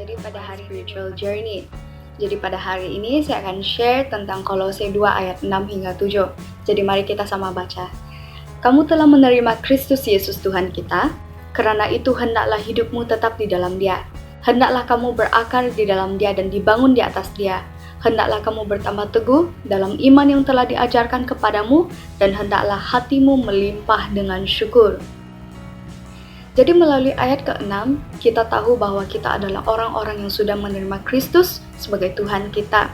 Jadi pada hari Spiritual Journey. Jadi pada hari ini saya akan share tentang Kolose 2 ayat 6 hingga 7. Jadi mari kita sama baca. Kamu telah menerima Kristus Yesus Tuhan kita, karena itu hendaklah hidupmu tetap di dalam Dia. Hendaklah kamu berakar di dalam Dia dan dibangun di atas Dia. Hendaklah kamu bertambah teguh dalam iman yang telah diajarkan kepadamu, dan hendaklah hatimu melimpah dengan syukur. Jadi melalui ayat ke-6, kita tahu bahwa kita adalah orang-orang yang sudah menerima Kristus sebagai Tuhan kita.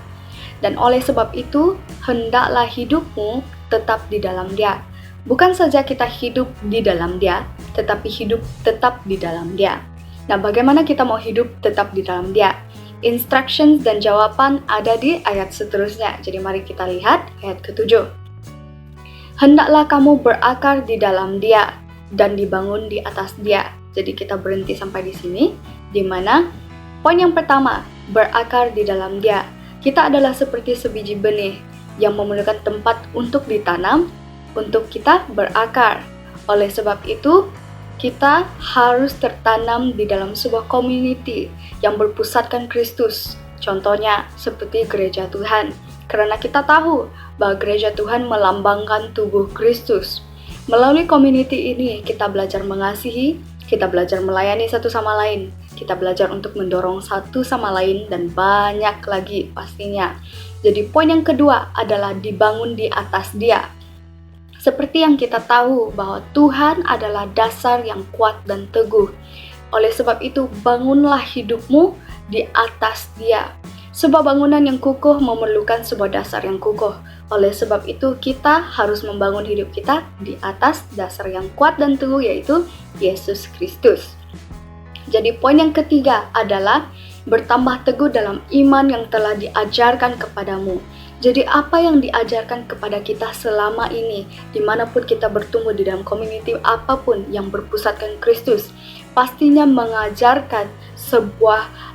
Dan oleh sebab itu, hendaklah hidupmu tetap di dalam Dia. Bukan saja kita hidup di dalam Dia, tetapi hidup tetap di dalam Dia. Nah, bagaimana kita mau hidup tetap di dalam Dia? Instructions dan jawaban ada di ayat seterusnya. Jadi mari kita lihat ayat ke-7. Hendaklah kamu berakar di dalam Dia dan dibangun di atas Dia. Jadi kita berhenti sampai di sini, di mana poin yang pertama, berakar di dalam Dia. Kita adalah seperti sebiji benih yang memerlukan tempat untuk ditanam, untuk kita berakar. Oleh sebab itu, kita harus tertanam di dalam sebuah community yang berpusatkan Kristus. Contohnya seperti gereja Tuhan. Karena kita tahu bahwa gereja Tuhan melambangkan tubuh Kristus. Melalui community ini, kita belajar mengasihi, kita belajar melayani satu sama lain, kita belajar untuk mendorong satu sama lain, dan banyak lagi pastinya. Jadi poin yang kedua adalah dibangun di atas Dia. Seperti yang kita tahu bahwa Tuhan adalah dasar yang kuat dan teguh. Oleh sebab itu, bangunlah hidupmu di atas Dia. Sebuah bangunan yang kukuh memerlukan sebuah dasar yang kukuh. Oleh sebab itu, kita harus membangun hidup kita di atas dasar yang kuat dan teguh, yaitu Yesus Kristus. Jadi poin yang ketiga adalah bertambah teguh dalam iman yang telah diajarkan kepadamu. Jadi apa yang diajarkan kepada kita selama ini, dimanapun kita bertumbuh di dalam community apapun yang berpusatkan Kristus, pastinya mengajarkan sebuah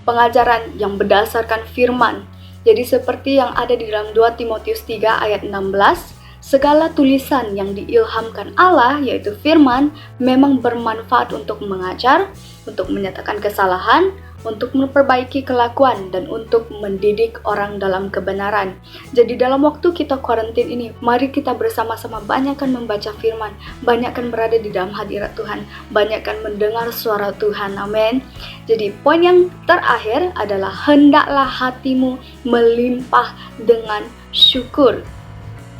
pengajaran yang berdasarkan firman. Jadi seperti yang ada di dalam 2 Timotius 3 ayat 16, segala tulisan yang diilhamkan Allah, yaitu firman, memang bermanfaat untuk mengajar, untuk menyatakan kesalahan, untuk memperbaiki kelakuan, dan untuk mendidik orang dalam kebenaran. Jadi dalam waktu kita kuarantin ini, mari kita bersama-sama banyakkan membaca firman, banyakkan berada di dalam hadirat Tuhan, banyakkan mendengar suara Tuhan. Amin. Jadi poin yang terakhir adalah hendaklah hatimu melimpah dengan syukur.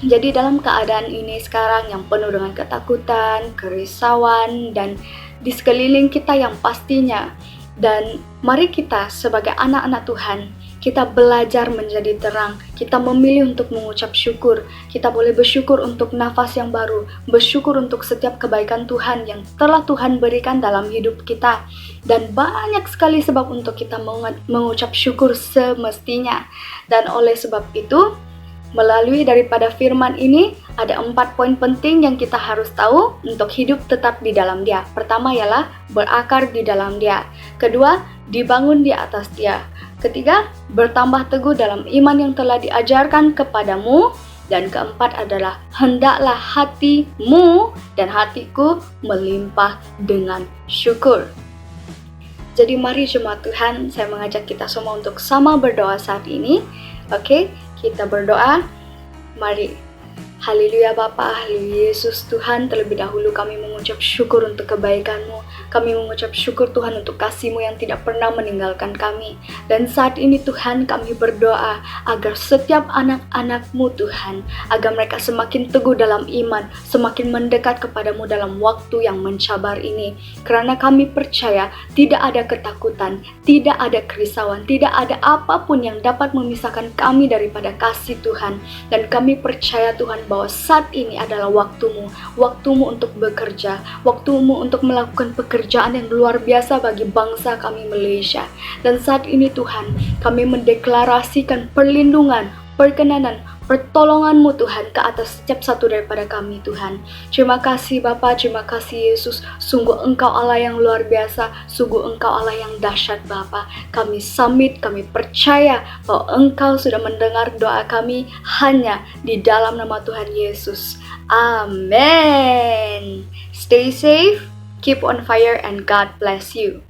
Jadi dalam keadaan ini sekarang yang penuh dengan ketakutan, kerisauan, dan di sekeliling kita yang pastinya, dan mari kita sebagai anak-anak Tuhan, kita belajar menjadi terang. Kita memilih untuk mengucap syukur. Kita boleh bersyukur untuk nafas yang baru, bersyukur untuk setiap kebaikan Tuhan yang telah Tuhan berikan dalam hidup kita. Dan banyak sekali sebab untuk kita mengucap syukur semestinya. Dan oleh sebab itu, melalui daripada firman ini, ada 4 poin penting yang kita harus tahu untuk hidup tetap di dalam Dia. Pertama ialah berakar di dalam Dia. Kedua, dibangun di atas Dia. Ketiga, bertambah teguh dalam iman yang telah diajarkan kepadamu. Dan keempat adalah hendaklah hatimu dan hatiku melimpah dengan syukur. Jadi mari jemaat Tuhan, saya mengajak kita semua untuk sama berdoa saat ini. Oke, kita berdoa. Mari. Haleluya Bapa, haleluya Yesus. Tuhan, terlebih dahulu kami mengucap syukur untuk kebaikan-Mu. Kami mengucap syukur Tuhan untuk kasih-Mu yang tidak pernah meninggalkan kami. Dan saat ini Tuhan, kami berdoa agar setiap anak-anak-Mu Tuhan, agar mereka semakin teguh dalam iman, semakin mendekat kepadamu dalam waktu yang mencabar ini. Karena kami percaya tidak ada ketakutan, tidak ada kerisauan, tidak ada apapun yang dapat memisahkan kami daripada kasih Tuhan. Dan kami percaya Tuhan bahwa saat ini adalah waktumu untuk bekerja, waktumu untuk melakukan pekerjaan yang luar biasa bagi bangsa kami Malaysia. Dan saat ini Tuhan, kami mendeklarasikan perlindungan, perkenanan, pertolongan-Mu Tuhan ke atas setiap satu daripada kami Tuhan. Terima kasih Bapa, terima kasih Yesus. Sungguh Engkau Allah yang luar biasa, sungguh Engkau Allah yang dahsyat Bapa. Kami submit, kami percaya bahwa Engkau sudah mendengar doa kami hanya di dalam nama Tuhan Yesus. Amen. Stay safe, keep on fire, and God bless you.